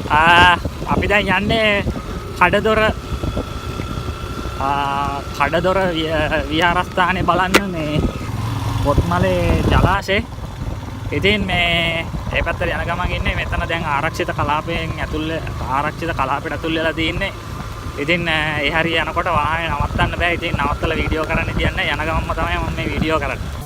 අපි දැන් යන්නේ කඩදොර විහාරස්ථානේ බලන්න මේ කොත්මලේ ජලාශය. ඉතින් මේ ඒ පැත්තට යන ගමන් ඉන්නේ මෙතන දැන් ආරක්ෂිත කලාපයෙන් ආරක්ෂිත කලාපයට ඇතුල් වෙලා තින්නේ. ඉතින් ඒ හරිය යනකොට වාහනේ නවත්තන්න බෑ. ඉතින් නවත්තලා වීඩියෝ කරන්න කියන්නේ යන ගමන්ම තමයි මම මේ වීඩියෝ කරන්නේ.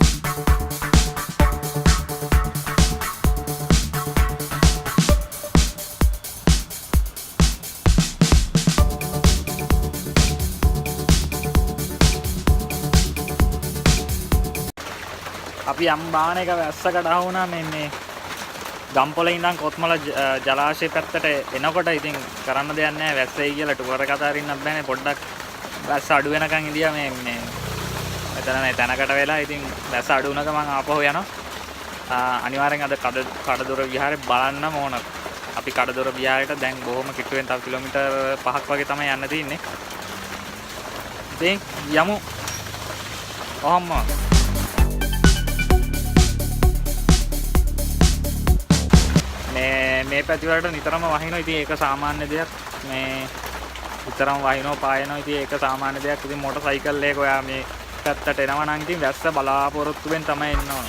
අපි යම් බාහනයක වැස්සකට ආවුණා මේ ගම්පොලේ ඉඳන් කොත්මල ජලාශය පැත්තට එනකොට ඉතින් කරන්න දෙයක් නැහැ. වැස්සෙයි කියලා ටුවර් එක අතරින්නත් බෑනේ. පොඩ්ඩක් වැස්ස අඩු වෙනකන් ඉඳියා මේ මෙතන නේ තැනකට වෙලා. ඉතින් වැස්ස අඩු වුණක මම ආපහු යනවා. අනිවාර්යෙන් අද කඩදොර විහාරේ බලන්නම ඕන. අපි කඩදොර විහාරයට දැන් බොහොම කිට්ටුවෙන් තව කිලෝමීටර් 5ක් වගේ තමයි යන්න තියෙන්නේ. ඉතින් යමු. ඔහොම මේ පැති වලට නිතරම වහිනවා. ඉතින් ඒක සාමාන්‍ය දෙයක්. මේ නිතරම වහිනවා පායනවා. ඉතින් ඒක සාමාන්‍ය දෙයක්. ඉතින් මොටර් සයිකල් එක ඔයා මේ පැත්තට එනවා නම් ඉතින් වැස්ස බලාපොරොත්තුෙන් තමයි එන්න ඕන.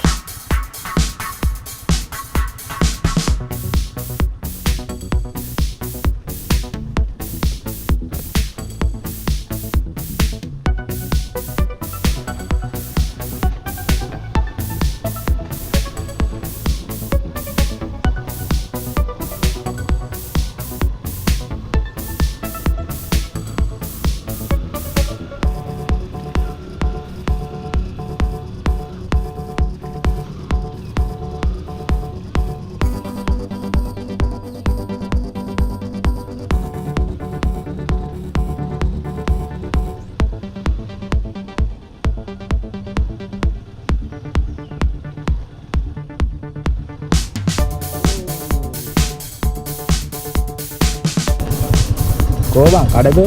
Kau bang, ada tu?